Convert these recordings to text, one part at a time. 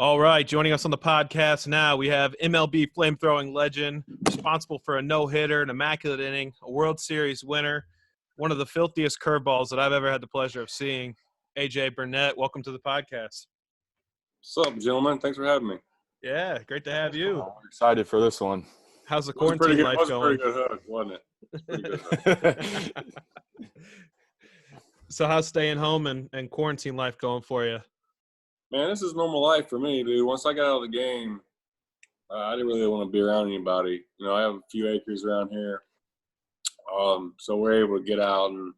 All right, joining us on the podcast now, we have MLB flamethrowing legend, responsible for a no-hitter, an immaculate inning, a World Series winner, one of the filthiest curveballs that I've ever had the pleasure of seeing, Aj Burnett. Welcome to the podcast. What's up, gentlemen? Thanks for having me. Yeah, great to have you. I'm excited for this one. How's the quarantine life going? It was a pretty good hook, wasn't it? It was a pretty good hook. So how's staying home and quarantine life going for you? Man, this is normal life for me, dude. Once I got out of the game, I didn't really want to be around anybody. You know, I have a few acres around here, so we're able to get out and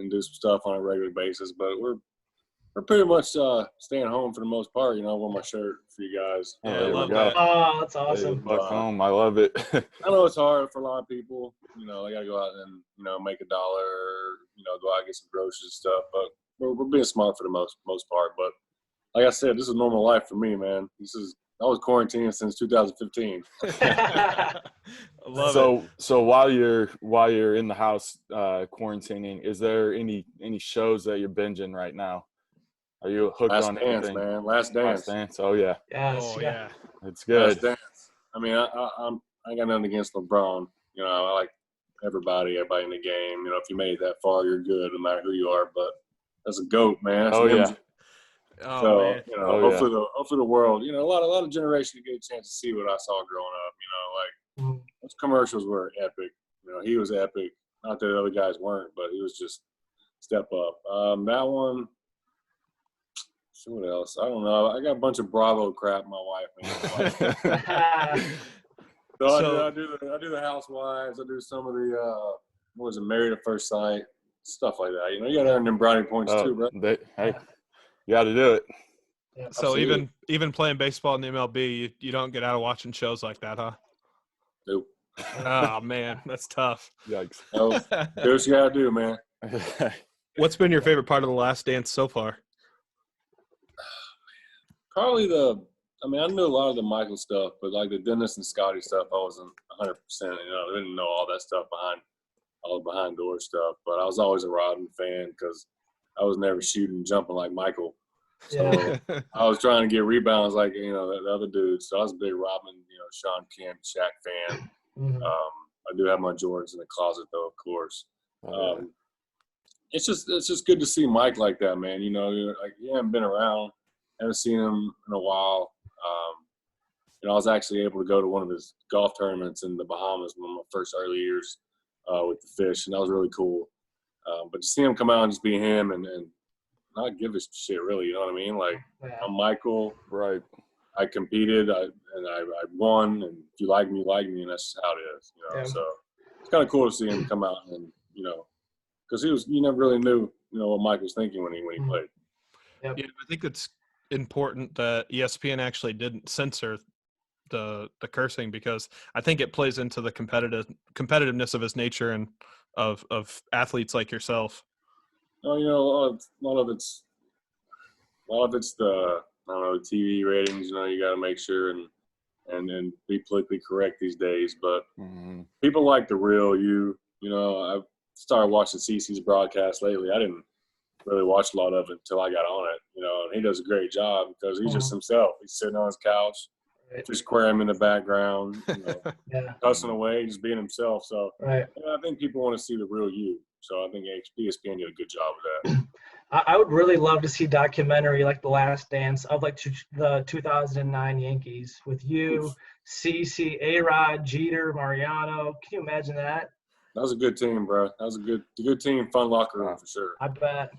do some stuff on a regular basis. But we're pretty much staying home for the most part. You know, I wore my shirt for you guys. Yeah, I love that. Oh, that's awesome. Hey, back home, I love it. I know it's hard for a lot of people. You know, they got to go out and, make $1, go out and get some groceries and stuff. But we're being smart for the most part. But like I said, this is normal life for me, man. I was quarantined since 2015. I love it. So while you're in the house quarantining, is there any shows that you're binging right now? Are you hooked on anything? Last Dance. Oh yeah. Yes, Oh yeah. It's good. Last Dance. I mean, I ain't got nothing against LeBron. You know, I like everybody in the game. You know, if you made it that far, you're good, no matter who you are. But that's a GOAT, man. That's yeah. Oh, so, man. Hopefully the world, a lot of generations get a chance to see what I saw growing up. Those commercials were epic. He was epic. Not that the other guys weren't, but he was just step up. That one. So what else? I don't know. I got a bunch of Bravo crap. My wife. I do the Housewives. I do some of the Married at First Sight, stuff like that. You got to earn them brownie points too, bro. You got to do it. Yeah, So absolutely. even playing baseball in the MLB, you don't get out of watching shows like that, huh? Nope. Oh man, that's tough. Yikes. No, do what you got to do, man. What's been your favorite part of The Last Dance so far? Probably I knew a lot of the Michael stuff, but like the Dennis and Scotty stuff, I wasn't 100%. I didn't know all that stuff all the behind door stuff. But I was always a Rodman fan because I was never shooting, jumping like Michael. So I was trying to get rebounds like the other dudes. So I was a big Rodman, Sean Kemp, Shaq fan. Mhm. I do have my Jordans in the closet though, of course. It's just good to see Mike like that, man. He hasn't been around. Haven't seen him in a while. I was actually able to go to one of his golf tournaments in the Bahamas, one of my first early years with the Fish, and that was really cool. But to see him come out and just be him and not give a shit, really, you know what I mean? Like, I'm Michael. Right. I competed, I won, and if you like me, and that's just how it is, Yeah. So it's kind of cool to see him come out and, because you never really knew, what Mike was thinking when he played. Yep. Yeah, I think it's important that ESPN actually didn't censor the cursing, because I think it plays into the competitiveness of his nature and of athletes like yourself. A lot of it's the TV ratings. You got to make sure and be politically correct these days. But people like the real you. I've started watching CC's broadcast lately. I didn't really watch a lot of it until I got on it. And he does a great job because he's just himself. He's sitting on his couch, just aquarium in the background, cussing away, just being himself. So I think people want to see the real you. So I think ESPN did a good job with that. I would really love to see a documentary like The Last Dance of the 2009 Yankees with you, CC, A-Rod, Jeter, Mariano. Can you imagine that? That was a good team, bro. That was a good team, fun locker room for sure. I bet.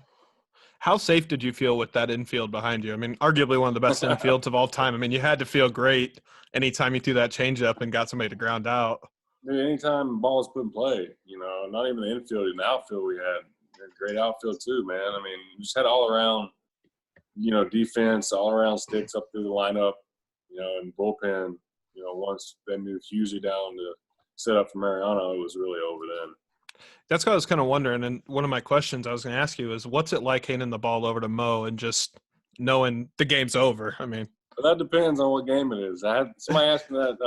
How safe did you feel with that infield behind you? I mean, arguably one of the best infields of all time. I mean, you had to feel great anytime you threw that changeup and got somebody to ground out. Dude, anytime the ball was put in play, not even the infield, in the outfield we had a great outfield too, man. I mean, we just had all around, defense, all around sticks up through the lineup, and bullpen. Once they moved Hughley down to set up for Mariano, it was really over then. That's what I was kind of wondering, and one of my questions I was going to ask you is, what's it like handing the ball over to Mo and just knowing the game's over? I mean, but that depends on what game it is. I had somebody asked me that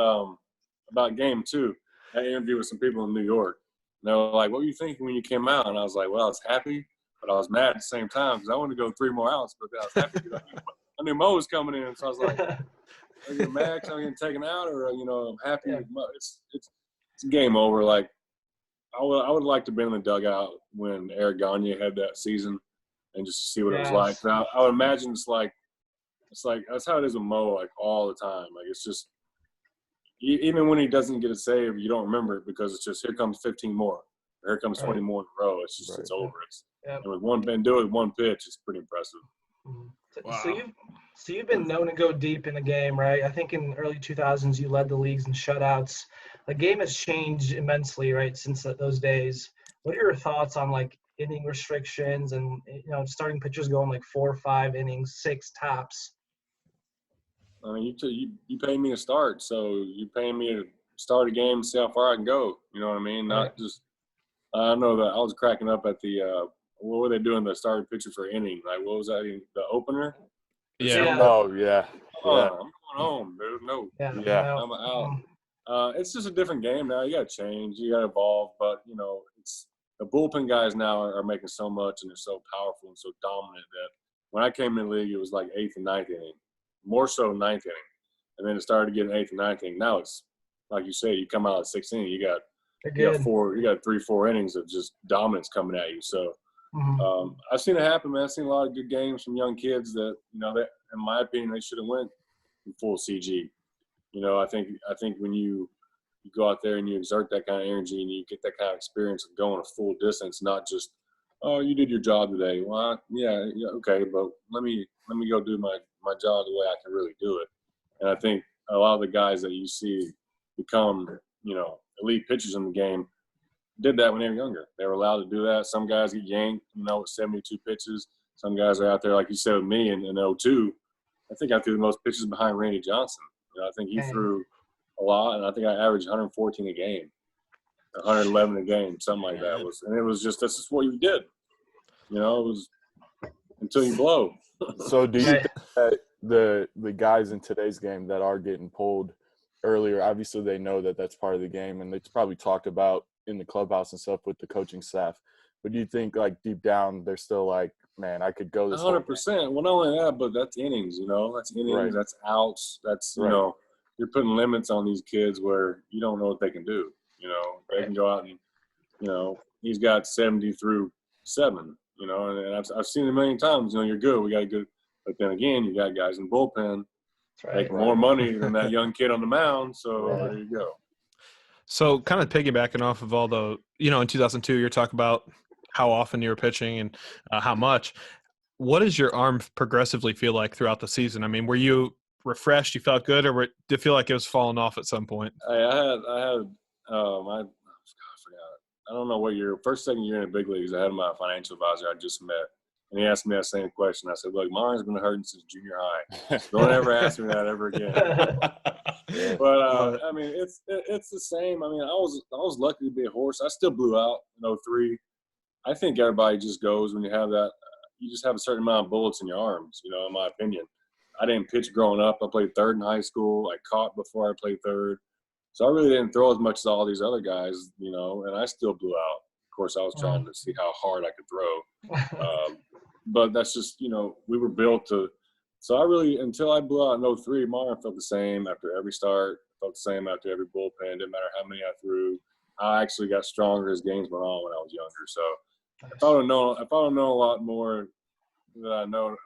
about game 2. I had an interview with some people in New York. And they were like, "What were you thinking when you came out?" And I was like, "Well, I was happy, but I was mad at the same time because I wanted to go 3 more outs, but I was happy because I knew Mo was coming in, so I was like, "Are you Max? Are you getting taken out, or I'm happy with Mo?" It's game over. Like I would like to be in the dugout when Eric Gagne had that season, and just see what it was like. Now, I would imagine it's like that's how it is with Mo, like all the time. Like it's just even when he doesn't get a save, you don't remember it because it's just here comes 15 more, or here comes 20 more in a row. It's just it's over. And with one pitch, it's pretty impressive. Wow. So you've been known to go deep in the game, right? I think in early 2000s you led the leagues in shutouts. The game has changed immensely, right, since those days. What are your thoughts on like inning restrictions and starting pitchers going like 4 or 5 innings, 6 tops? I mean, you pay me to start, so you paying me to start a game and see how far I can go. You know what I mean? Not just. I know that I was cracking up at the. What were they doing? The starting pitcher for inning? Like, what was that? The opener? Yeah. Oh, yeah. I'm going home, dude. No. Yeah. I'm out. It's just a different game now. You got to change. You got to evolve. But, it's the bullpen guys now are making so much, and they're so powerful and so dominant that when I came in the league, it was like 8th and 9th inning. More so 9th inning. And then it started getting 8th and 9th inning. Now it's, like you say, you come out at 6th inning, you got 3-4 innings of just dominance coming at you. So I've seen it happen, man. I've seen a lot of good games from young kids that, that in my opinion, they should have went in full CG. I think when you go out there and you exert that kind of energy and you get that kind of experience of going a full distance, not just, oh, you did your job today. Well, yeah, okay, but let me go do my job the way I can really do it. And I think a lot of the guys that you see become, elite pitchers in the game did that when they were younger. They were allowed to do that. Some guys get yanked, with 72 pitches. Some guys are out there, like you said with me in 02. I think I threw the most pitches behind Randy Johnson. I think he threw a lot, and I think I averaged 114 a game, 111 a game, something like that. And it was just, that's just what you did. It was until you blow. So do you think that the guys in today's game that are getting pulled earlier, obviously they know that that's part of the game, and it's probably talked about in the clubhouse and stuff with the coaching staff. But do you think, like, deep down they're still like, man, I could go this 100%. Well, not only that, but that's innings, That's innings, that's outs. That's, you're putting limits on these kids where you don't know what they can do. They can go out and, he's got 70 through 7, and I've seen it a million times. You're good. We got good. But then again, you got guys in bullpen making more money than that young kid on the mound. So there you go. So kind of piggybacking off of all the, in 2002, you're talking about how often you were pitching and how much. What does your arm progressively feel like throughout the season? I mean, were you refreshed? You felt good, or did it feel like it was falling off at some point? I forgot. I don't know what year. Second year in the big leagues, I had my financial advisor I just met. And he asked me that same question. I said, look, my arm's been hurting since junior high. Don't ever ask me that ever again. But, I mean, it's the same. I mean, I was lucky to be a horse. I still blew out in 03. I think everybody just goes when you have that. You just have a certain amount of bullets in your arms, in my opinion. I didn't pitch growing up. I played third in high school. I caught before I played third. So I really didn't throw as much as all these other guys, and I still blew out. Of course, I was trying to see how hard I could throw. But that's just, we were built to – so I really – until I blew out in 03, my arm felt the same after every start, felt the same after every bullpen. Didn't matter how many I threw. I actually got stronger as games went on when I was younger. So if I don't know a lot more than I know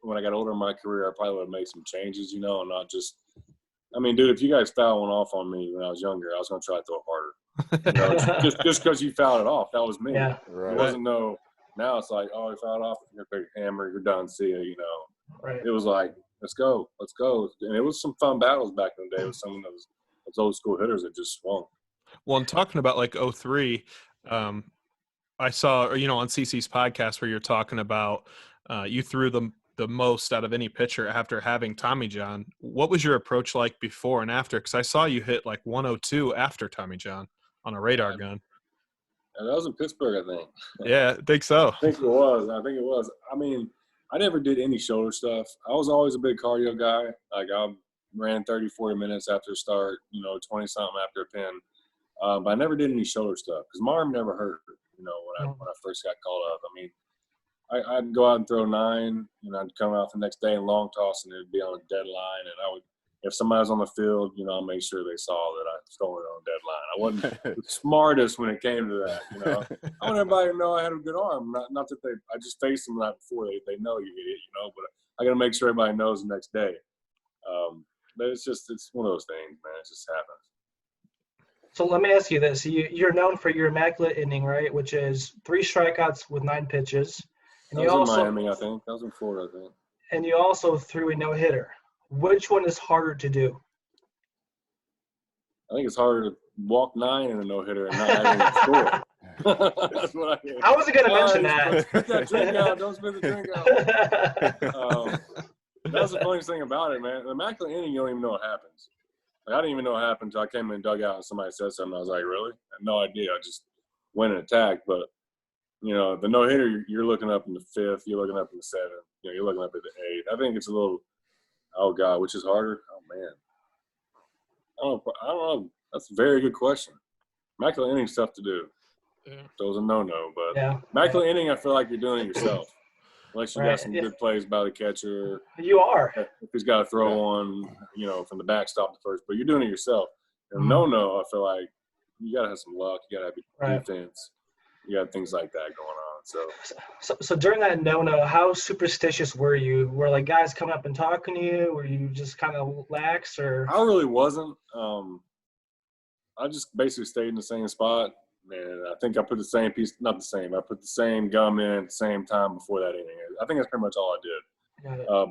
when I got older in my career, I probably would have made some changes, and not just – I mean, dude, if you guys fouled one off on me when I was younger, I was going to try to throw it harder. Just because you fouled it off, that was me. Yeah. It wasn't no – now it's like, oh, you fouled off, you're going to hammer, you're done, see you, Right. It was like, let's go. And it was some fun battles back in the day with some of those old school hitters that just swung. Well, I'm talking about like 03. I saw, on CC's podcast where you're talking about you threw the most out of any pitcher after having Tommy John. What was your approach like before and after? Because I saw you hit like 102 after Tommy John on a radar gun. And that was in Pittsburgh, I think. Yeah, I think so. I think it was. I mean, I never did any shoulder stuff. I was always a big cardio guy. Like I ran 30, 40 minutes after a start, 20-something after a pin. But I never did any shoulder stuff because my arm never hurt, when I first got called up. I mean, I'd go out and throw 9, and I'd come out the next day and long toss, and it'd be on a dead line. And I would, if somebody was on the field, I'll make sure they saw that I was throwing it on a dead line. I wasn't the smartest when it came to that. I want everybody to know I had a good arm. Not that I just faced them the night before. They know you idiot, but I got to make sure everybody knows the next day. But it's one of those things, man. It just happens. So let me ask you this. You're known for your immaculate inning, right, which is 3 strikeouts with 9 pitches. And that was in Miami, I think. That was in Florida, I think. And you also threw a no-hitter. Which one is harder to do? I think it's harder to walk 9 in a no-hitter and not having a score. That's what I think. I wasn't going to mention that. Spit that drink out. Don't spit the drink out. That's the funniest thing about it, man. The immaculate inning, you don't even know what happens. I didn't even know what happened until I came in the dugout and somebody said something. I was like, really? I had no idea. I just went and attacked. But, the no-hitter, you're looking up in the 5th. You're looking up in the 7th. You're looking up at the 8th. I think it's a little, oh, God, which is harder? Oh, man. I don't know. That's a very good question. Immaculate inning's tough to do. Yeah. So it was a no-no. But immaculate inning, I feel like you're doing it yourself. Unless you got some good plays by the catcher. You are. If he's got to throw one, from the backstop to first. But you're doing it yourself. And no, I feel like you got to have some luck. You got to have defense. You got things like that going on. So during that no-no, how superstitious were you? Were, guys coming up and talking to you? Were you just kind of lax? Or I really wasn't. I just basically stayed in the same spot. And I think I put the same piece – not the same. I put the same gum in at the same time before that inning. I think that's pretty much all I did.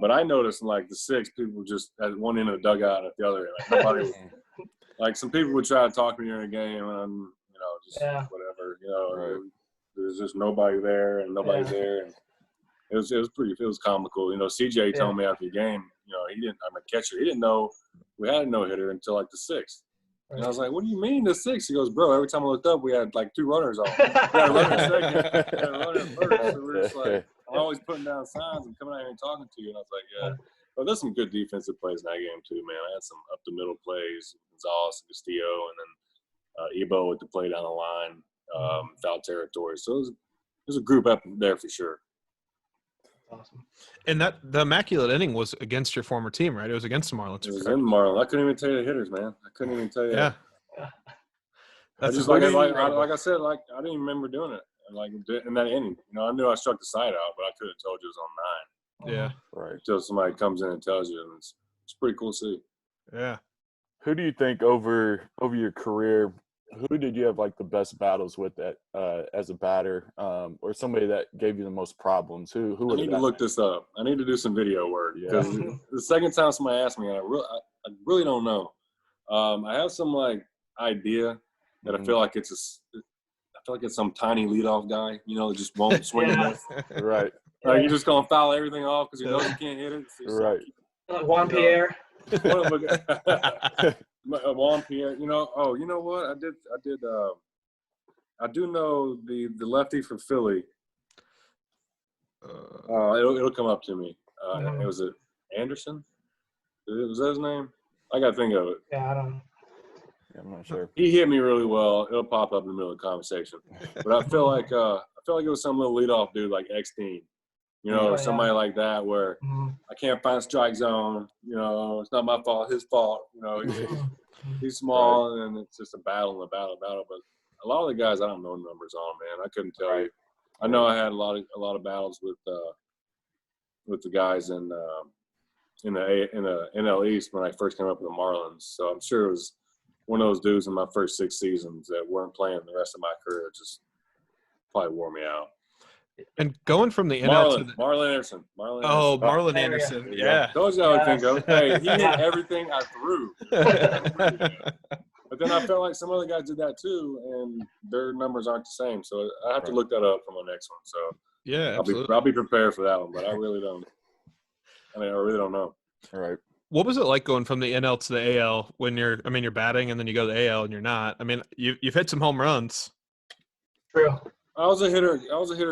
But I noticed in, the 6th, people just at one end of the dugout and at the other end. Nobody – some people would try to talk to me during the game and, just whatever. Right. There's just nobody there and nobody's there. And it was comical. CJ told me after the game, I'm a catcher. He didn't know we had a no-hitter until, the 6th. And I was like, what do you mean the 6th? He goes, bro, every time I looked up, we had 2 runners on. We had a runner second, we had a runner first. So we're just I'm always putting down signs and coming out here and talking to you. And I was like, yeah. But there's some good defensive plays in that game too, man. I had some up-the-middle plays, Gonzalez and Castillo, and then Ebo with the play down the line, foul territory. So there's a group up there for sure. Awesome. And the immaculate inning was against your former team, right? It was against the Marlins. It was in Marlins. I couldn't even tell you the hitters, man. I couldn't even tell you. Yeah. That's just like I said, I didn't even remember doing it. In that inning, I knew I struck the side out, but I could have told you it was on 9. Yeah. Right. Until somebody comes in and tells you, and it's pretty cool to see. Yeah. Who do you think over your career? Who did you have the best battles with as a batter, or somebody that gave you the most problems? Who I need to look this up. I need to do some video work because the second time somebody asked me, I really don't know. I have some idea that I feel like it's some tiny leadoff guy, that just won't swing it. Right. You're just gonna foul everything off because he knows you can't hit it. Right. Juan Pierre. Juan Pierre, oh, you know what? I do know the lefty from Philly. It'll come up to me. Was it Anderson? Was that his name? I gotta think of it. Yeah, I don't. Yeah, I'm not sure. He hit me really well. It'll pop up in the middle of the conversation. But I feel like it was some little leadoff dude like X-Team. Or somebody like that where I can't find a strike zone. It's not my fault, his fault. He's small, and it's just a battle. But a lot of the guys I don't know numbers on, man. I couldn't tell you. I know I had a lot of battles with the guys in the NL East when I first came up with the Marlins. So I'm sure it was one of those dudes in my first 6 seasons that weren't playing the rest of my career. Just probably wore me out. And going from the NL to the Marlon Anderson. Marlon Anderson. Yeah. Those I would think of. Hey, he hit everything I threw. But then I felt like some other guys did that too, and their numbers aren't the same. So I have to look that up for my next one. So yeah, I'll be prepared for that one, but I really don't. I really don't know. All right. What was it like going from the NL to the AL when you're batting and then you go to the AL and you're not? I mean, you've hit some home runs. True. I was a hitter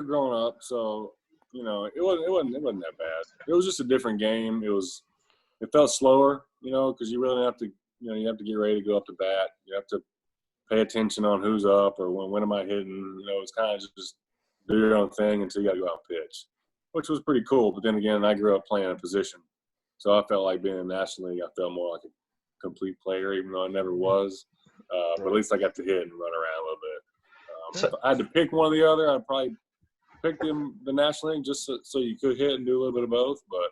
growing up, so it wasn't that bad. It was just a different game. It felt slower, because you really have to you have to get ready to go up to bat. You have to pay attention on who's up or when am I hitting. It's kind of just do your own thing until you got to go out and pitch. which was pretty cool. But then again, I grew up playing a position. So I felt like being in the National League, I felt more like a complete player, even though I never was. But at least I got to hit and run around a little bit. If I had to pick one or the other, I'd probably pick the National League just so you could hit and do a little bit of both. But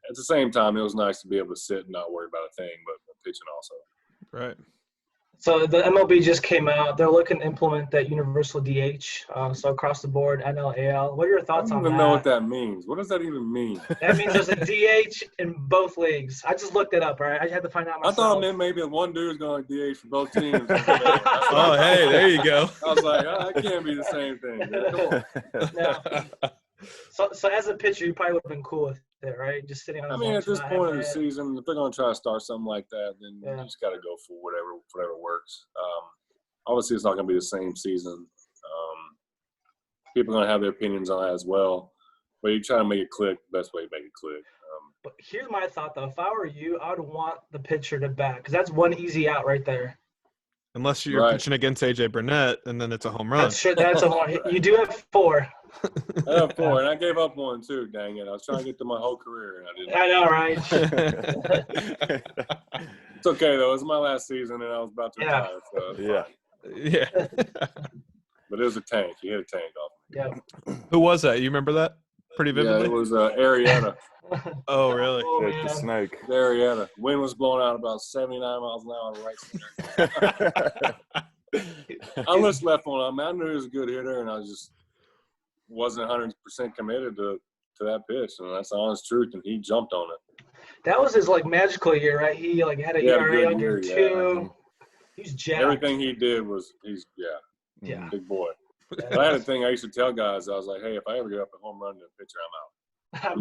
at the same time, it was nice to be able to sit and not worry about a thing, but pitching also. Right. So the MLB just came out. They're looking to implement that universal DH, so across the board, NL, AL. What are your thoughts on that? I don't even know what that means. What does that even mean? That means there's a DH in both leagues. I just looked it up, right? I had to find out myself. I thought maybe one dude's going to DH for both teams. Oh, hey, there you go. I was like, that can't be the same thing. Come on. So as a pitcher, you probably would have been cool with it, right? Just sitting on the bench. At this point of the season, if they're going to try to start something like that, then you just got to go for whatever works. Obviously, it's not going to be the same season. People are going to have their opinions on that as well. But you try to make it click, the best way to make it click. But here's my thought, though. If I were you, I would want the pitcher to bat because that's one easy out right there. Unless you're pitching against Aj Burnett, and then it's a home run. That's a home run. You do have 4. I have 4, and I gave up 1 too. Dang it! I was trying to get to my whole career, and I didn't. I know, right? It's okay though. It was my last season, and I was about to retire. So yeah. But it was a tank. He hit a tank off me. Yeah. Who was that? You remember that pretty vividly? Yeah, it was Arietta. Oh, really? The snake. Arietta. Wind was blowing out about 79 miles an hour on the right center. I just left one. I knew he was a good hitter, and I just wasn't 100% committed to that pitch, and that's the honest truth. And he jumped on it. That was his magical year, right? He had an ERA under 2. Yeah. He's jacked. Everything he did was big boy. But I had a thing I used to tell guys. I was like, hey, if I ever get up a home run to a pitcher, I'm out. I'm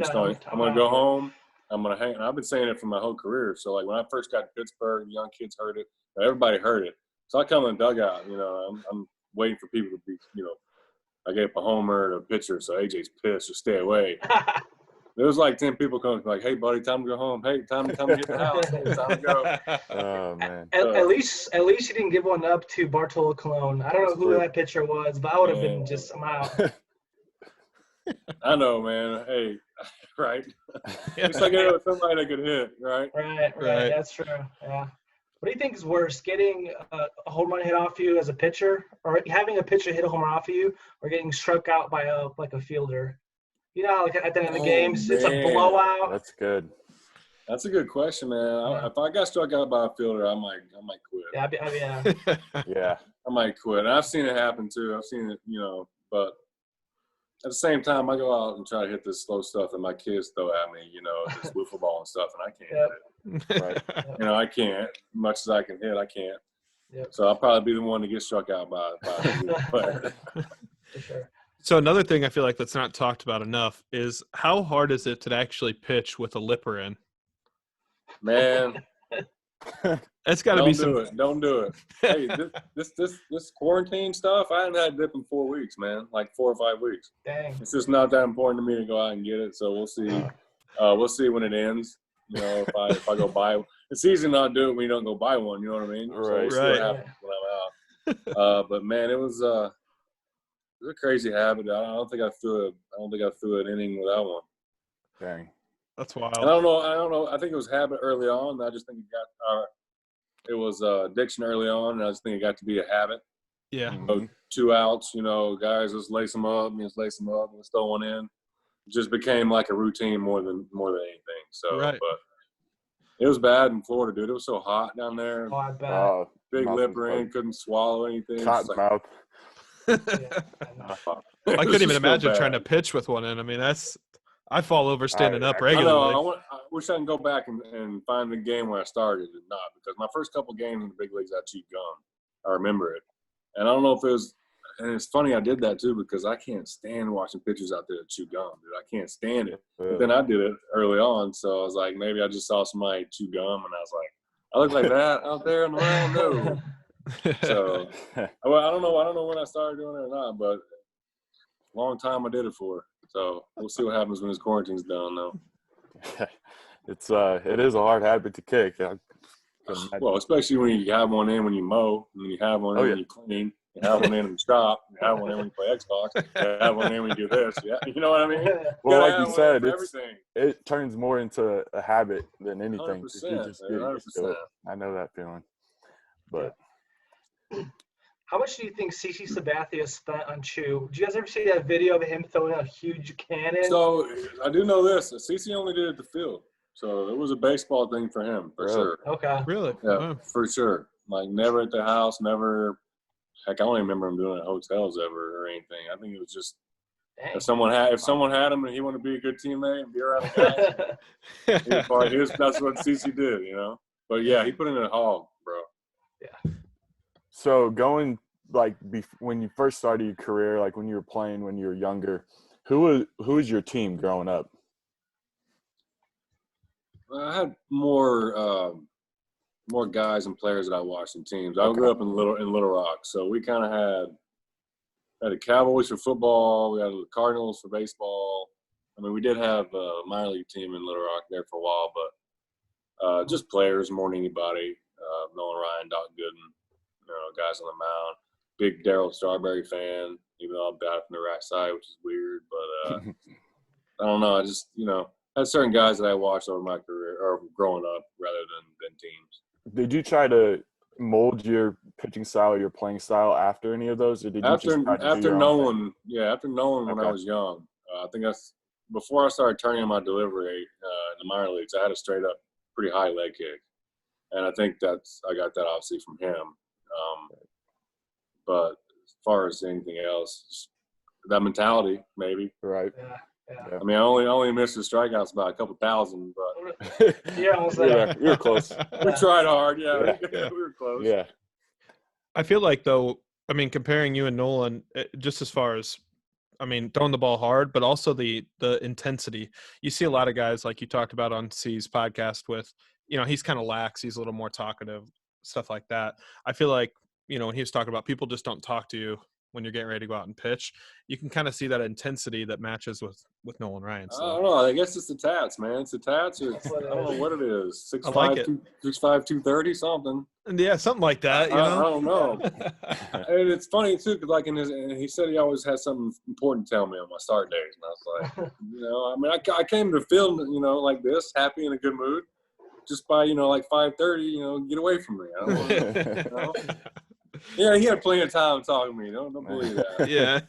going to go home. I'm going to hang. And I've been saying it for my whole career. So, when I first got to Pittsburgh, young kids heard it. Everybody heard it. So I come in the dugout. I'm waiting for people to be, I gave up a homer to a pitcher, so AJ's pissed. Just stay away. There was 10 people coming, like, hey, buddy, time to go home. Hey, time to come hit the house. Hey, time to go. Oh, man. At least you didn't give one up to Bartolo Colon. I don't know who that pitcher was, but I would have been I'm out. I know, man. Hey, right? It's like somebody that could hit, right? Right. That's true. Yeah. What do you think is worse, getting a home run hit off you as a pitcher, or having a pitcher hit a home run off you, or getting struck out by a fielder? At the end of the game, it's a blowout. That's good. That's a good question, man. If I got struck out by a fielder, I might quit. Yeah. I might quit. And I've seen it happen too. I've seen it, but at the same time, I go out and try to hit this slow stuff that my kids throw at me, this wiffle ball and stuff, and I can't hit it. Right? I can't. Much as I can hit, I can't. Yep. So I'll probably be the one to get struck out by a player. For sure. So another thing I feel like that's not talked about enough is how hard is it to actually pitch with a lipper in? Man. That's got to be some. Don't do it. Hey, this quarantine stuff, I haven't had dip in 4 weeks, man. 4 or 5 weeks. Dang. It's just not that important to me to go out and get it. So we'll see. We'll see when it ends. If I go buy one. It's easy to not do it when you don't go buy one. You know what I mean? Right. So we'll see what happens when I'm out. But man, it was a crazy habit. I don't think I threw an inning without one. Dang. That's wild. And I don't know. I think it was habit early on. I just think it was addiction early on, and I just think it got to be a habit. Yeah. 2 outs, guys, let's lace them up. Let's throw one in. It just became like a routine more than anything. So, But it was bad in Florida, dude. It was so hot down there. Oh, I bet. Big lipper in, couldn't swallow anything. Cotton mouth. I couldn't even imagine trying to pitch with one in. I mean, I fall over standing up regularly. I wish I can go back and find the game where I started and not, because my first couple games in the big leagues I chewed gum. I remember it. And I don't know if it was – and it's funny I did that too, because I can't stand watching pitchers out there that chew gum, dude. I can't stand it. But then I did it early on, so I was like, maybe I just saw somebody chew gum, and I was like, I look like that out there in the round? No. So, I don't know when I started doing it or not, but long time I did it for. So we'll see what happens when this quarantine's done, though. It is a hard habit to kick. Well, especially when you have one in when you mow, and when you have one in when you clean, You have one in the shop. You have one in when you play Xbox. You have one in when you do this. Yeah, you know what I mean? Well, like you said, everything. It turns more into a habit than anything. 100%, You just get used to it. 100%. I know that feeling. But how much do you think CC Sabathia spent on Chew? Did you guys ever see that video of him throwing a huge cannon? So I do know this. CC only did it at the field. So it was a baseball thing for him, for sure. Okay. Really? Yeah, Wow. for sure. Like never at the house, never. Heck, I don't even remember him doing it at hotels ever or anything. I think it was just if someone had him and he wanted to be a good teammate and be around the guys, that's what CC did, you know. But yeah, he put in a hog, bro. Yeah. so going like when you first started your career, like when you were playing when you were younger, who was your team growing up? I had more guys and players that I watched in teams. I grew up in Little Rock, so we kind of had the Cowboys for football. We had the Cardinals for baseball. I mean, we did have a minor league team in Little Rock there for a while, but just players more than anybody. Nolan Ryan, Doc Gooden, you know, guys on the mound. Big Darryl Strawberry fan, even though I'm bad from the right side, which is weird. But I don't know. I just, you know, had certain guys that I watched over my career or growing up rather than teams. Did you try to mold your pitching style, your playing style after any of those, or did you After just try to do your own thing? After Nolan when I was young, I think that's before I started turning in my delivery in the minor leagues. I had a straight up pretty high leg kick, and I think I got that obviously from him. But as far as anything else, that mentality maybe. Right. Yeah. I mean, I only missed the strikeouts by a couple thousand, but You're almost there. You're close. we tried hard. Yeah. We were close. Yeah. I feel like, though, I mean, comparing you and Nolan, just as far as, I mean, throwing the ball hard, but also the intensity. You see a lot of guys, like you talked about on C's podcast with, you know, he's kind of lax. He's a little more talkative, stuff like that. I feel like, you know, when he was talking about people just don't talk to you when you're getting ready to go out and pitch, you can kind of see that intensity that matches with Nolan Ryan. So. I don't know. I guess it's the tats, man. It's the tats, or I don't know what it is. 6'5", like it. 6'5", 230, something. Yeah, something like that. You know? I don't know. And it's funny too, because like he said he always has something important to tell me on my start days, and I was like, you know, I mean, I came to the field, you know, like this, happy in a good mood, just by, you know, like 5:30, you know, get away from me. I don't want to, you know? Yeah, he had plenty of time talking to me. Don't believe that. Yeah.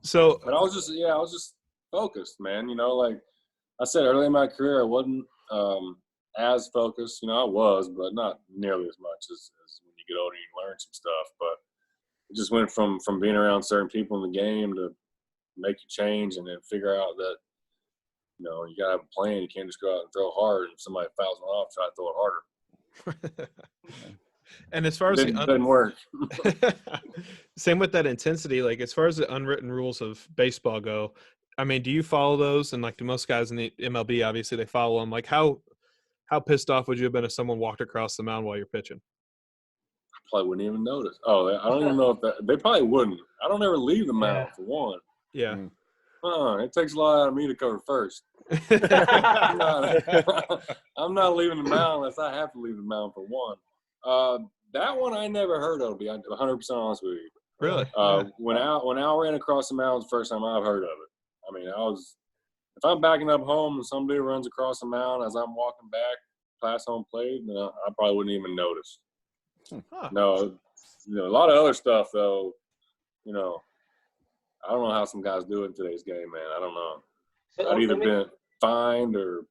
So, but I was just focused, man. You know, like I said early in my career, I wasn't as focused. You know, I was, but not nearly as much as when you get older, you learn some stuff. But it just went from being around certain people in the game to make you change and then figure out that, you know, you gotta have a plan. You can't just go out and throw hard. And if somebody fouls me off, try to throw it harder. And as far as it didn't work. Same with that intensity, like as far as the unwritten rules of baseball go, I mean, do you follow those? And like do most guys in the MLB, obviously they follow them. Like how pissed off would you have been if someone walked across the mound while you're pitching? I probably wouldn't even notice. Oh, I don't even know if they probably wouldn't. I don't ever leave the mound for one. Yeah. It takes a lot out of me to cover first. I'm not leaving the mound unless I have to leave the mound for one. That one I never heard of, to be 100% honest with you. Really? When Al ran across the mound the first time I've heard of it. I mean, if I'm backing up home and some dude runs across the mound as I'm walking back past home plate, then I probably wouldn't even notice. Huh. No, you know, a lot of other stuff though, you know, I don't know how some guys do it in today's game, man. I don't know. So, I'd either been fined or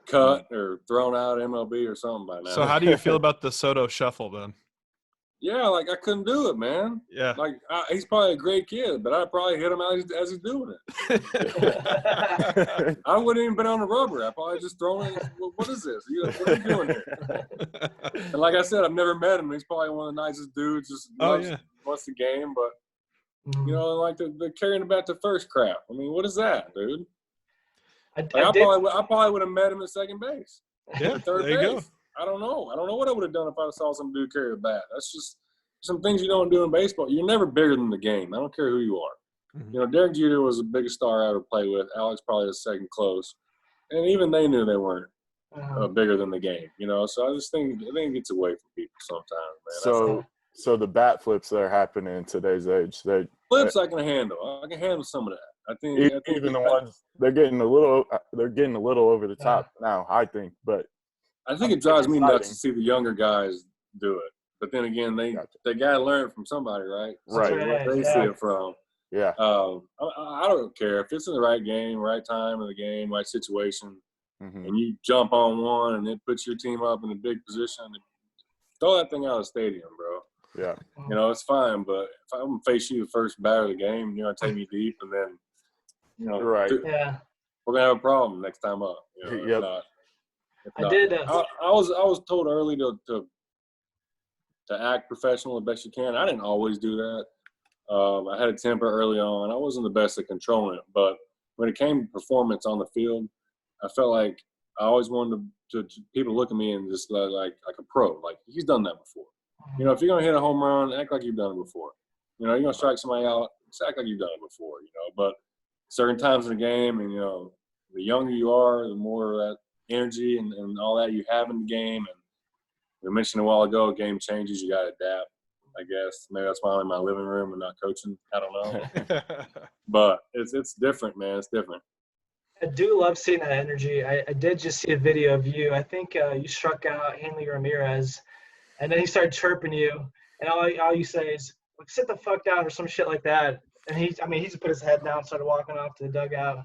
cut or thrown out of MLB or something by now. So how do you feel about the Soto shuffle then? Yeah, like I couldn't do it, man. Yeah. Like he's probably a great kid, but I'd probably hit him out as he's doing it. I wouldn't even been on the rubber. I probably just thrown it. What is this? What are you doing here? And like I said, I've never met him. He's probably one of the nicest dudes. Just loves the game, but you know, like the carrying the bat to first crap. I mean, what is that, dude? I probably would have met him at second base. Yeah, third there you base. go. I don't know what I would have done if I saw some dude carry a bat. That's just some things you don't do in baseball. You're never bigger than the game. I don't care who you are. Mm-hmm. You know, Derek Jeter was the biggest star I ever played with. Alex probably was second close. And even they knew they weren't bigger than the game, you know. So I think it gets away from people sometimes, man. So the bat flips that are happening in today's age, flips I can handle. I can handle some of that. I think even the ones they're getting a little over the top now. I think, but I think it drives me nuts to see the younger guys do it. But then again, they gotta learn from somebody, right? Right. So where they see it from. Yeah. I don't care if it's in the right game, right time of the game, right situation, Mm-hmm. and you jump on one and it puts your team up in a big position. Throw that thing out of the stadium, bro. Yeah. You know, it's fine, but if I'm gonna face you the first batter of the game, you're gonna take me deep, and then, you know, right. we're gonna have a problem next time up. You know, yep. if not. I was told early to act professional the best you can. I didn't always do that. I had a temper early on. I wasn't the best at controlling it, but when it came to performance on the field, I felt like I always wanted to people look at me and just like a pro. Like, he's done that before. You know, if you're going to hit a home run, act like you've done it before. You know, you're going to strike somebody out, just act like you've done it before, you know. But certain times in the game, and, you know, the younger you are, the more of that energy and all that you have in the game. And we mentioned a while ago, game changes, you got to adapt, I guess. Maybe that's why I'm in my living room and not coaching. I don't know. But it's different, man. It's different. I do love seeing that energy. I did just see a video of you. I think you struck out Hanley Ramirez, and then he started chirping you, and all you say is, like, sit the fuck down or some shit like that. And he just put his head down and started walking off to the dugout.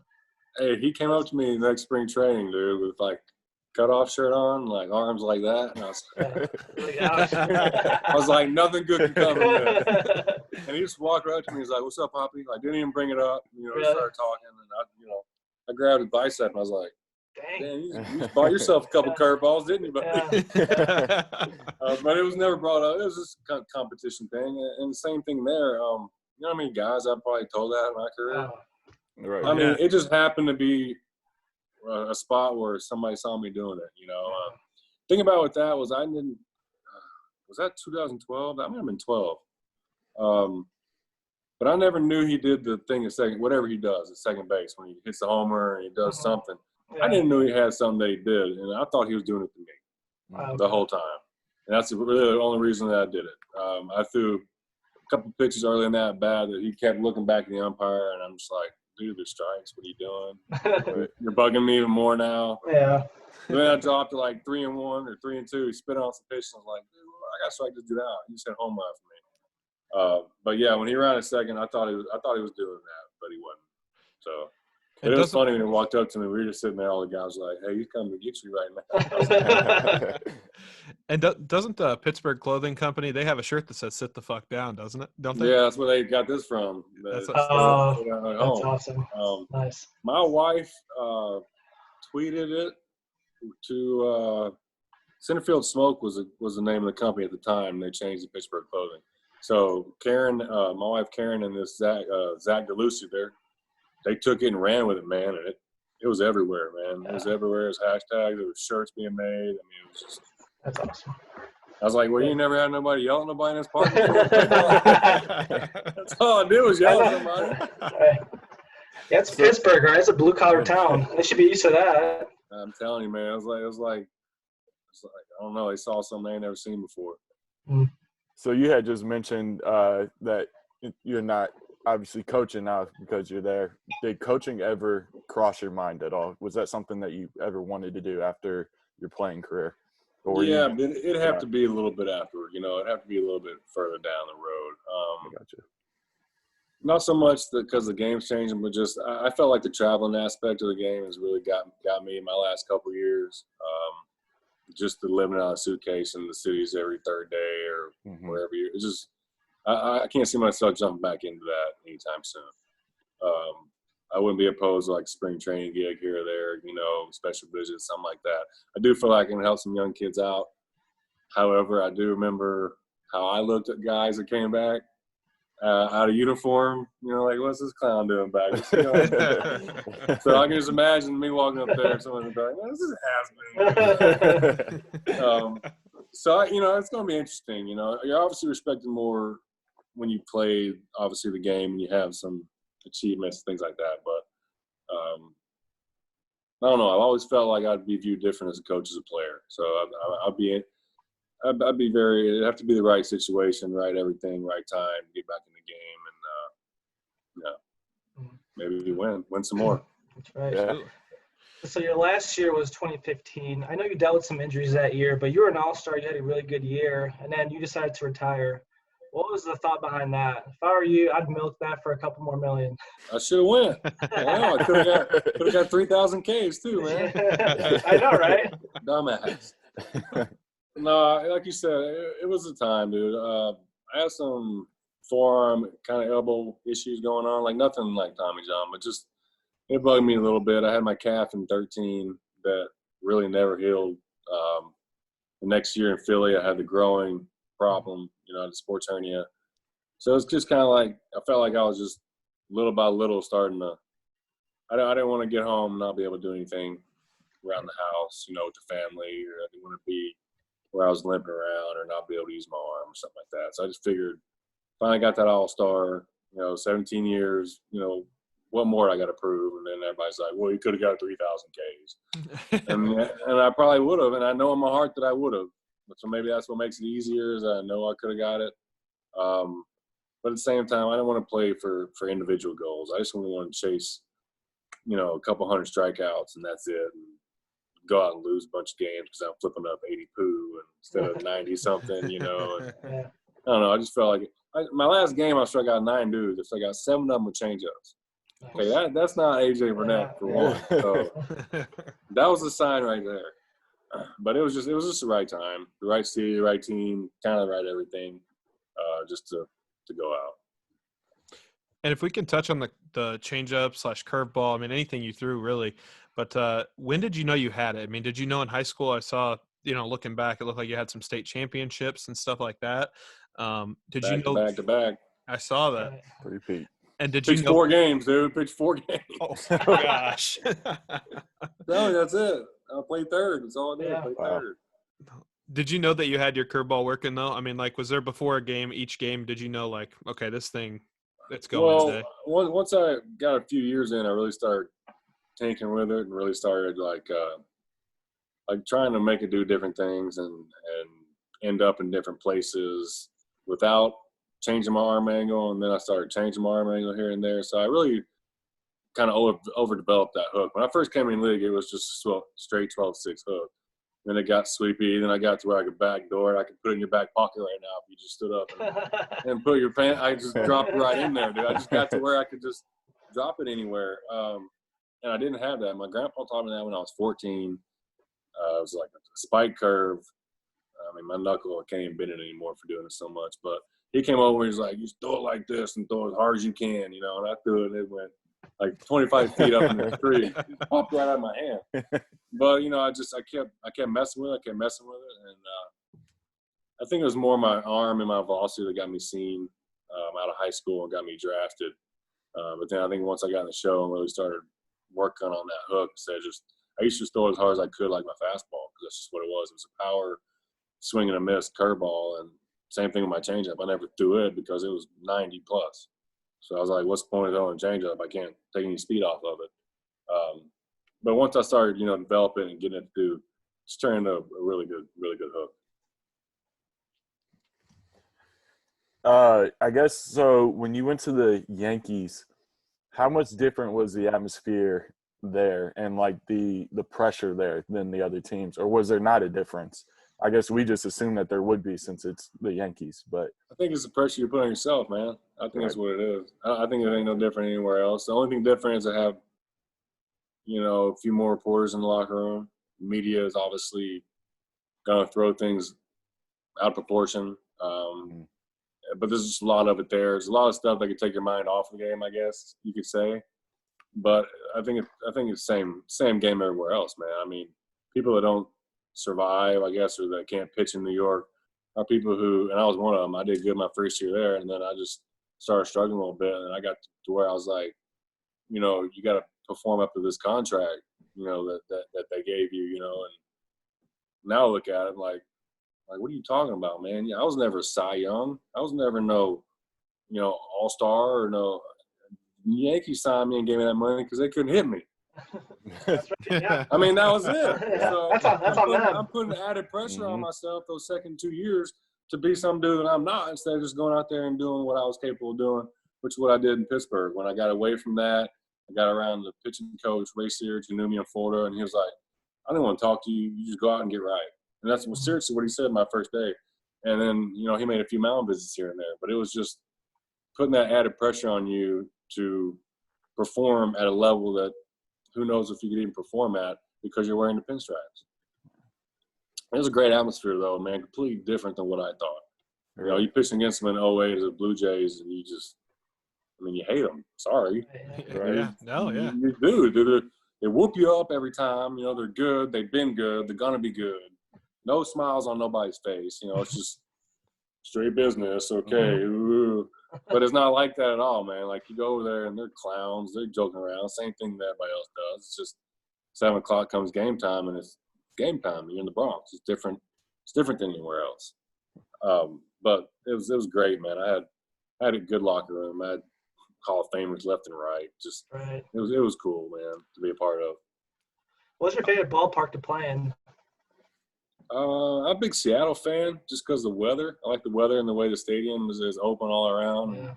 Hey, he came up to me next spring training, dude, with, like, cut-off shirt on, like, arms like that. And I was like, nothing good can come from this. And he just walked right up to me. He's like, what's up, Poppy? I didn't even bring it up. You know, we started talking, and I grabbed his bicep, and I was like, dang, you just bought yourself a couple curveballs, didn't you, buddy? But it was never brought up. It was just a competition thing. And the same thing there. You know how many guys I probably told that in my career? Right. I mean, it just happened to be a spot where somebody saw me doing it, you know. Thing about with that was was that 2012? That might have been 12. But I never knew he did the thing at second, whatever he does at second base when he hits the homer and he does something. I didn't know he had something that he did, and I thought he was doing it to me the whole time. And that's really the only reason that I did it. I threw a couple pitches early in that bat that he kept looking back at the umpire, and I'm just like, dude, there's strikes. What are you doing? You're bugging me even more now. Yeah. And then I dropped to like 3-1 or 3-2. He spit on some pitches. I was like, dude, I got to strike this dude out. He said home run for me. But yeah, when he ran a second, I thought he was doing that, but he wasn't. So it was funny when he walked up to me. We were just sitting there. All the guys were like, "Hey, he's coming to get you right now." And doesn't the Pittsburgh Clothing Company, they have a shirt that says "Sit the fuck down," doesn't it? Don't they? Yeah, that's where they got this from. That's awesome. Nice. My wife tweeted it to Centerfield Smoke was the name of the company at the time. They changed to Pittsburgh Clothing. So Karen, my wife Karen, and this Zach DeLucia there, they took it and ran with it, man. And it was everywhere, man. It was everywhere. It was hashtags. There was shirts being made. I mean, it was just. That's awesome. I was like, well, you never had nobody yelling at nobody in this park before? That's all I did was yell at somebody. Yeah, it's Pittsburgh, right? It's a blue-collar town. They should be used to that. I'm telling you, man. It was like I don't know. They saw something they ain't never seen before. So you had just mentioned that you're not obviously coaching now because you're there. Did coaching ever cross your mind at all? Was that something that you ever wanted to do after your playing career? But it'd have to be a little bit afterward. You know, it'd have to be a little bit further down the road. Gotcha. Not so much because the game's changing, but just I felt like the traveling aspect of the game has really got me in my last couple of years. Just the living out of a suitcase in the cities every third day or wherever it's just I can't see myself jumping back into that anytime soon. I wouldn't be opposed to like spring training gig here or there, you know, special visits, something like that. I do feel like I can help some young kids out. However, I do remember how I looked at guys that came back out of uniform, you know, like, what's this clown doing back? So I can just imagine me walking up there and someone's like, oh, this is has-been. So, you know, it's going to be interesting. You know, you're obviously respecting more when you play, obviously, the game and you have some achievements, things like that. But I don't know. I've always felt like I'd be viewed different as a coach, as a player. So I'd be it'd have to be the right situation, right everything, right time, get back in the game, and maybe we win some more. That's right. Yeah. So your last year was 2015. I know you dealt with some injuries that year, but you were an all-star. You had a really good year, and then you decided to retire. What was the thought behind that? If I were you, I'd milk that for a couple more million. I should have went. I could have got 3,000 Ks too, man. I know, right? Dumbass. No, like you said, it was a time, dude. I had some forearm kind of elbow issues going on, like nothing like Tommy John, but just it bugged me a little bit. I had my calf in 13 that really never healed. The next year in Philly, I had the growing problem, the sports hernia. So it's just kind of like I felt like I was just little by little starting to. I didn't want to get home and not be able to do anything around the house, with the family, or I didn't want to be where I was limping around or not be able to use my arm or something like that. So I just figured, finally got that all-star, 17 years, what more I got to prove? And then everybody's like, well, you could have got 3,000 Ks. and I probably would have, and I know in my heart that I would have. So maybe that's what makes it easier is I know I could have got it. But at the same time, I don't want to play for individual goals. I just want to chase, a couple hundred strikeouts, and that's it. And go out and lose a bunch of games because I'm flipping up 80 poo instead of 90-something, And, I don't know. I just felt like my last game I struck out 9 dudes. I struck out 7 of them with changeups. Okay, that's not AJ Burnett for one. So that was a sign right there. But it was just the right time, the right city, the right team, kind of right everything, just to go out. And if we can touch on the changeup / curveball, I mean, anything you threw really. But when did you know you had it? I mean, did you know in high school? I saw, looking back, it looked like you had some state championships and stuff like that. Did you know? Back to back. I saw that. Repeat. And did you Pitched know? 4 games, dude. Pitched 4 games. Oh gosh. No, that's it. I played third. That's all I did. Yeah. Played third. Did you know that you had your curveball working though? I mean, like, was there before a game, each game, did you know, like, okay, this thing, it's going today? Once I got a few years in, I really started tanking with it and really started like trying to make it do different things and end up in different places without changing my arm angle. And then I started changing my arm angle here and there. So I really kind of overdeveloped that hook. When I first came in the league, it was just a straight 12-6 hook. Then it got sweepy. Then I got to where I could backdoor it. I could put it in your back pocket right now if you just stood up and put your pants. I just dropped it right in there, dude. I just got to where I could just drop it anywhere. And I didn't have that. My grandpa taught me that when I was 14. It was like a spike curve. I mean, my knuckle, I can't even bend it anymore for doing it so much. But he came over and he's like, you just throw it like this and throw it as hard as you can, And I threw it and it went like 25 feet up in the tree. It popped right out of my hand. But, I kept messing with it. And I think it was more my arm and my velocity that got me seen out of high school and got me drafted. But then I think once I got in the show and really started working on that hook, I used to throw it as hard as I could like my fastball because that's just what it was. It was a power swing and a miss curveball. And same thing with my changeup. I never threw it because it was 90 plus. So I was like, what's the point of throwing a changeup? I can't take any speed off of it. But once I started, developing and getting it to do, it's turned into a really good hook. I guess so. When you went to the Yankees, how much different was the atmosphere there and like the pressure there than the other teams, or was there not a difference? I guess we just assume that there would be since it's the Yankees, but I think it's the pressure you put on yourself, man. I think that's what it is. I think it ain't no different anywhere else. The only thing different is I have, a few more reporters in the locker room. Media is obviously gonna throw things out of proportion. But there's just a lot of it there. There's a lot of stuff that can take your mind off the game, I guess you could say. But I think it's same game everywhere else, man. I mean, people that don't survive, I guess, or that can't pitch in New York are people who, and I was one of them. I did good my first year there, and then I just started struggling a little bit, and I got to where I was like, you got to perform up to this contract, that they gave you, and now I look at it like, what are you talking about, man? I was never Cy Young. I was never no, all-star or no. The Yankees signed me and gave me that money because they couldn't hit me. That's right, yeah. I mean, that was it. Yeah. So That's on them. I'm putting added pressure on myself those second 2 years to be some dude that I'm not, instead of just going out there and doing what I was capable of doing, which is what I did in Pittsburgh. When I got away from that, I got around the pitching coach, Ray Search, who knew me in Florida, and he was like, I don't want to talk to you. You just go out and get right. And that's seriously what he said my first day. And then, he made a few mound visits here and there. But it was just putting that added pressure on you to perform at a level that who knows if you could even perform at because you're wearing the pinstripes. It was a great atmosphere, though, man. Completely different than what I thought. You pitched against them in 08 as the Blue Jays, and you just – you hate them. Sorry. Yeah. You do. They whoop you up every time. They're good. They've been good. They're going to be good. No smiles on nobody's face. It's just straight business. Okay. Ooh. But it's not like that at all, man. Like, you go over there and they're clowns. They're joking around. Same thing that everybody else does. It's just 7 o'clock comes game time, and it's game time. You're in the Bronx. It's different. It's different than anywhere else. But it was great, man. I had a good locker room. I had Hall of Famers left and right. Just right. It was cool, man, to be a part of. What's your favorite ballpark to play in? I'm a big Seattle fan just because of the weather. I like the weather and the way the stadium is open all around and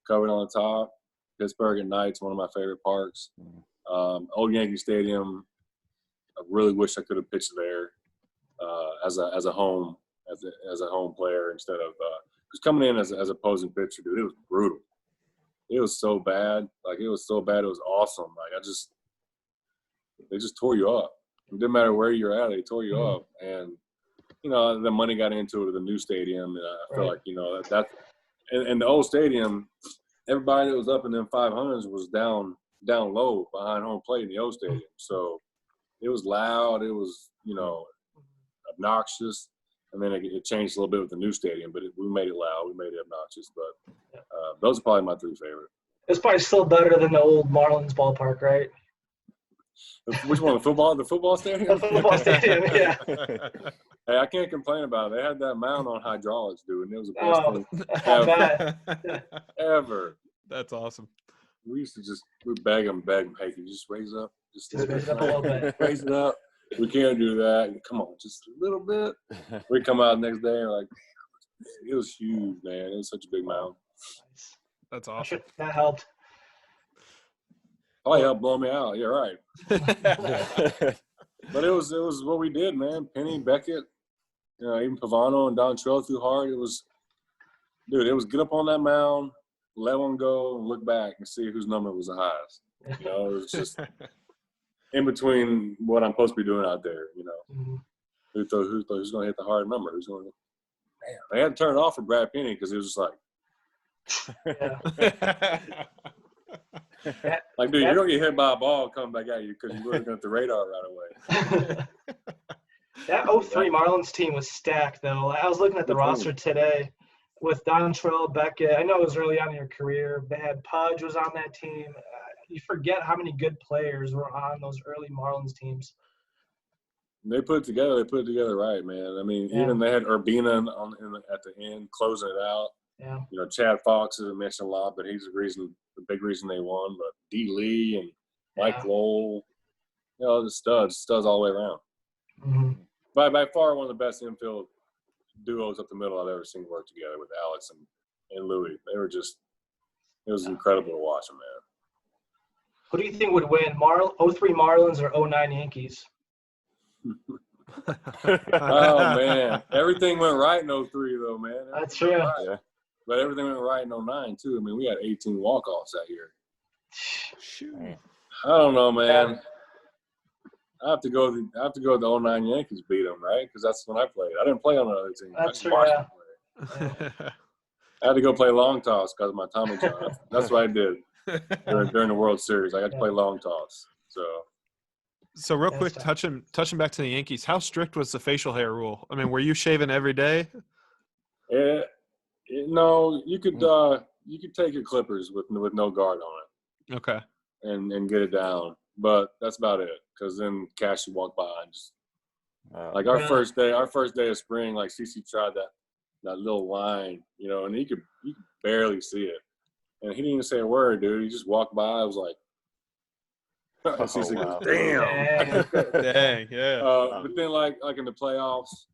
covered on the top. Pittsburgh at night's one of my favorite parks. Old Yankee Stadium, I really wish I could have pitched there as a home player instead of because coming in as opposing pitcher, dude, it was brutal. It was so bad. Like, it was so bad. It was awesome. Like, they just tore you up. It didn't matter where you're at. They tore you up. And, the money got into it with the new stadium. And I feel like, and the old stadium, everybody that was up in them 500s was down low behind home plate in the old stadium. So it was loud. It was, obnoxious. And then it changed a little bit with the new stadium, but we made it loud. We made it obnoxious. But those are probably my 3 favorite. It's probably still better than the old Marlins ballpark, right? Which one? The football stadium? The football stadium, yeah. Hey, I can't complain about it. They had that mound on hydraulics, dude, and it was the best thing ever. That's awesome. We used to we beg them, hey, can you just raise up? Just raise it up a little bit. Raise it up. We can't do that. Come on, just a little bit. We come out the next day and like, it was huge, man. It was such a big mound. That's awesome. That helped. Oh, helped blow me out. You're right. But it was what we did, man. Penny, Beckett, even Pavano and Dontrell threw hard. It was get up on that mound, let one go, and look back and see whose number was the highest. It was just in between what I'm supposed to be doing out there. Who's going to hit the hard number? Who's going to? Damn, they had to turn it off for Brad Penny because it was just like, dude, you're going to get hit by a ball coming back at you because you're looking at the radar right away. That 03 Marlins team was stacked, though. I was looking at the roster today with Dontrell, Beckett. I know it was early on in your career. They had Pudge was on that team. You forget how many good players were on those early Marlins teams. They put it together. They put it together right, man. I mean, even they had Urbina at the end closing it out. Yeah. Chad Fox is mentioned a lot, but he's the big reason they won. But D. Lee and Mike Lowell, the studs all the way around. Mm-hmm. By far one of the best infield duos up the middle I've ever seen work together with Alex and Louis. They were just – it was incredible to watch them, man. Who do you think would win, 03 Marlins or 09 Yankees? Oh, man. Everything went right in 03, though, man. That's true. Right. Yeah. But everything went right in 09, too. I mean, we had 18 walk-offs that year. Shoot. I don't know, man. I have to go with the 09 Yankees beat them, right? Because that's when I played. I didn't play on another team. That's true, I had to go play long toss because of my Tommy John. That's what I did during the World Series. I got to play long toss. So real quick, touching back to the Yankees, how strict was the facial hair rule? I mean, were you shaving every day? No, you could take your clippers with no guard on it. Okay. And get it down, but that's about it. Because then Cash would walk by and just our first day of spring, like CC tried that little line, and you could barely see it, and he didn't even say a word, dude. He just walked by. I was like, CC wow. goes, damn. Dang, yeah. But then, like in the playoffs,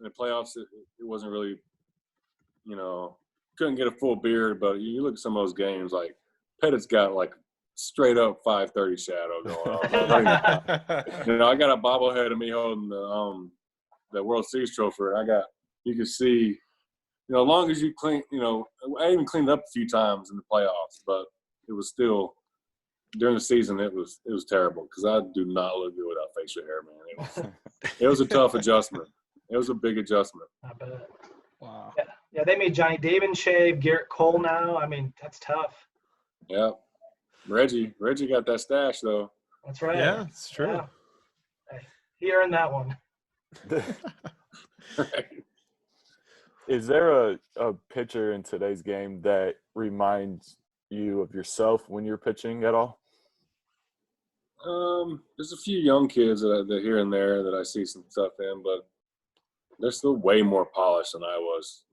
it wasn't really, couldn't get a full beard. But you look at some of those games, like Pettit's got like straight up 530 shadow going on. I got a bobblehead of me holding the World Series trophy. You can see, as long as you clean, I even cleaned up a few times in the playoffs, but it was still during the season. It was terrible because I do not look good without facial hair, man. It was a tough adjustment. It was a big adjustment. I bet. Wow. Yeah, they made Johnny Damon shave, Garrett Cole now. I mean, that's tough. Yeah. Reggie got that stash though. That's right. Yeah, it's true. Yeah. Hey, he earned that one. Is there a pitcher in today's game that reminds you of yourself when you're pitching at all? There's a few young kids that here and there that I see some stuff in, but they're still way more polished than I was,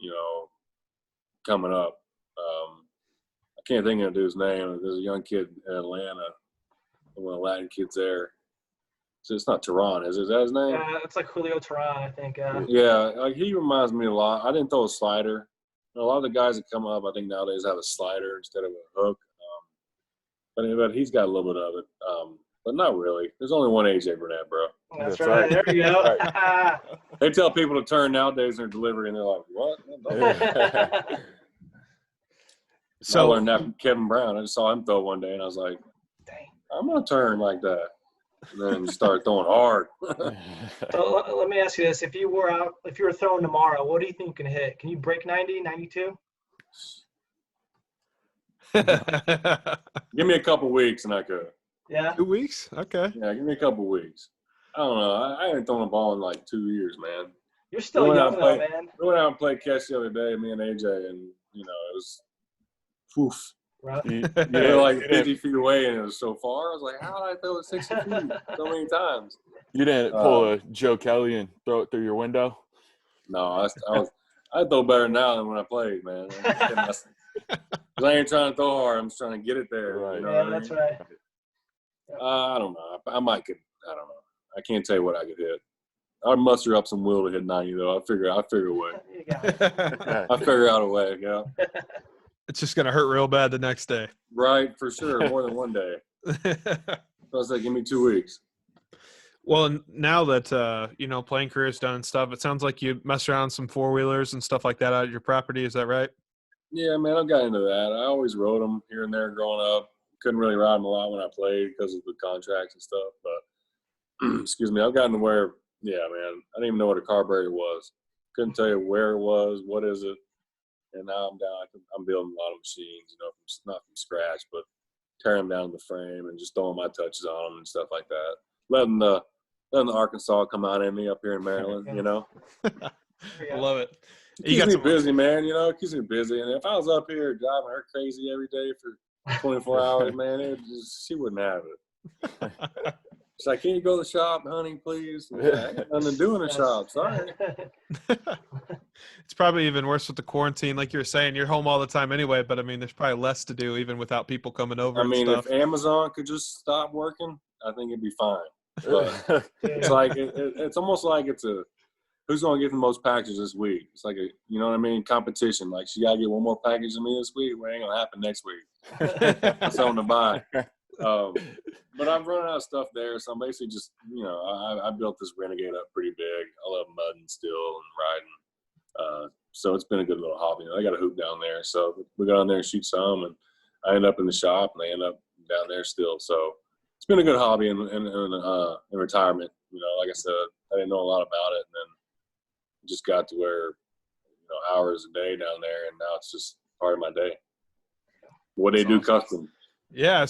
coming up. I can't think of the dude's name. There's a young kid in Atlanta, one of the Latin kids there. So it's not Tehran, is it? Is that his name? Yeah, it's like Julio Tehran, I think. Yeah, like he reminds me a lot. I didn't throw a slider. A lot of the guys that come up, I think nowadays have a slider instead of a hook. But he's got a little bit of it. But not really. There's only one AJ Burnett, bro. That's right. There you go. Right. They tell people to turn nowadays in their delivery, and they're like, what? So I learned that from Kevin Brown. I just saw him throw one day, and I was like, dang, I'm going to turn like that. And then start throwing hard. So let me ask you this. If you were throwing tomorrow, what do you think you can hit? Can you break 90, 92? Give me a couple weeks, and I could. Yeah. 2 weeks? Okay. Yeah, give me a couple weeks. I don't know. I ain't thrown a ball in like 2 years, man. You're still young, though, man. We went out and played catch the other day, me and AJ, and, it was poof. Right. You were like 50 feet away, and it was so far. I was like, how did I throw it 60 feet so many times? You didn't pull a Joe Kelly and throw it through your window? No, I throw better now than when I played, man. Because I ain't trying to throw hard. I'm just trying to get it there. Right. That's right. I don't know. I don't know. I can't tell you what I could hit. I'd muster up some will to hit 90, though. I figure a way. I figure out a way, yeah. It's just going to hurt real bad the next day. Right, for sure. More than one day. So I was like, give me 2 weeks. Well, now that, playing career is done and stuff, it sounds like you mess around some four-wheelers and stuff like that out at your property. Is that right? Yeah, man, I got into that. I always rode them here and there growing up. Couldn't really ride them a lot when I played because of the contracts and stuff. But, excuse me, I've gotten to where, yeah, man, I didn't even know what a carburetor was. Couldn't tell you where it was, what is it. And now I'm down. I'm building a lot of machines, not from scratch, but tearing them down the frame and just throwing my touches on them and stuff like that. Letting the Arkansas come out in me up here in Maryland, I love it. It keeps me busy, man. It keeps me busy. And if I was up here driving her crazy every day for 24 hours, man, she wouldn't have it. She's like, can you go to the shop, honey, please? I got nothing to do in the shop. Sorry. It's probably even worse with the quarantine. Like you were saying, you're home all the time anyway, but, there's probably less to do even without people coming over if Amazon could just stop working, I think it'd be fine. But it's like it's almost like it's who's going to get the most packages this week. It's like competition. Like, she got to get one more package than me this week. Well, it ain't going to happen next week. That's something to buy. But I'm running out of stuff there, so I'm basically just, I built this Renegade up pretty big. I love mudding still and riding. So it's been a good little hobby. I got a hoop down there, so we go down there and shoot some, and I end up in the shop, and I end up down there still. So it's been a good hobby in retirement. Like I said, I didn't know a lot about it, and then just got to where, hours a day down there, and now it's just part of my day. What they do custom. Yeah,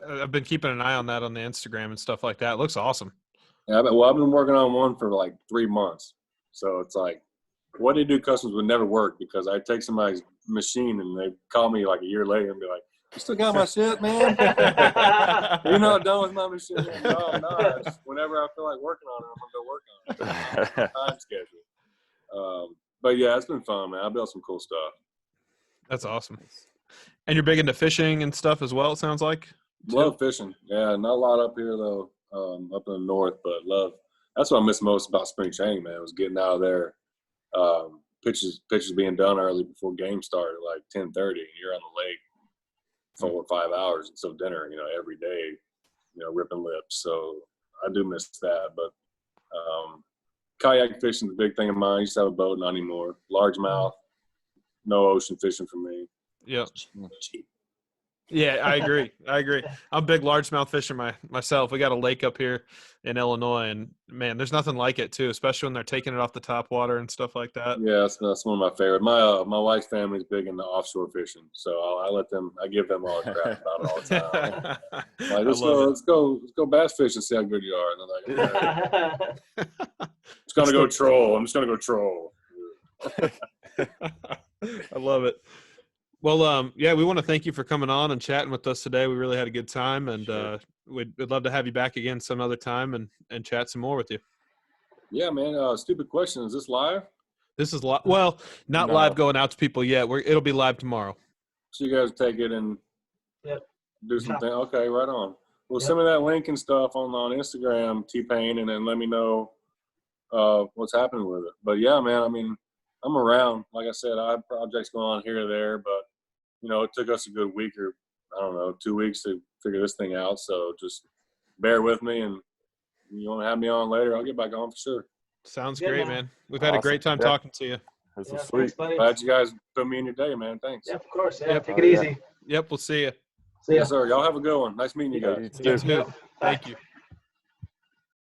I've been keeping an eye on that on the Instagram and stuff like that. It looks awesome. Yeah, I've been working on one for like 3 months. So it's like, what they do customs would never work because I take somebody's machine and they call me like a year later and be like, you still got my shit, man? You're not done with my machine? No, I'm not. Whenever I feel like working on it, I'm going to go work on it. Time schedule. But yeah, it's been fun, man. I built some cool stuff. That's awesome. And you're big into fishing and stuff as well, it sounds like? Love fishing. Yeah, not a lot up here though, up in the north, but love. That's what I miss most about spring training, man. Was getting out of there. Pitches being done early before game started, like 10:30, and you're on the lake 4 or 5 hours until dinner. Every day, ripping lips. So I do miss that. But kayak fishing is a big thing of mine. I used to have a boat, not anymore. Largemouth, no ocean fishing for me. Yeah. Cheap. Yeah, I agree. I'm a big largemouth fisher myself. We got a lake up here in Illinois, and man, there's nothing like it too, especially when they're taking it off the top water and stuff like that. Yeah, that's one of my favorite. My wife's family's big into offshore fishing, so I give them all the crap about it all the time. Like, let's go bass fish and see how good you are. And they're like, I'm just gonna go troll. I'm just gonna go troll. I love it. Well, yeah, we want to thank you for coming on and chatting with us today. We really had a good time, and we'd love to have you back again some other time and chat some more with you. Yeah, man. Stupid question. Is this live? This is live. Well, not live going out to people yet. It'll be live tomorrow. So you guys take it and do something. Okay, right on. Well, send me that link and stuff on Instagram, T-Pain, and then let me know what's happening with it. But yeah, man, I mean, I'm around. Like I said, I have projects going on here or there, but it took us a good week or 2 weeks to figure this thing out. So just bear with me, and you want to have me on later, I'll get back on for sure. Sounds great, man. We've had a great time talking to you. This was sweet. Thanks, Glad you guys put me in your day, man. Thanks. Yeah, of course. Yeah, take it easy. Yep, we'll see you. See ya. Yes, sir. Y'all have a good one. Nice meeting you guys. You too. Thank you.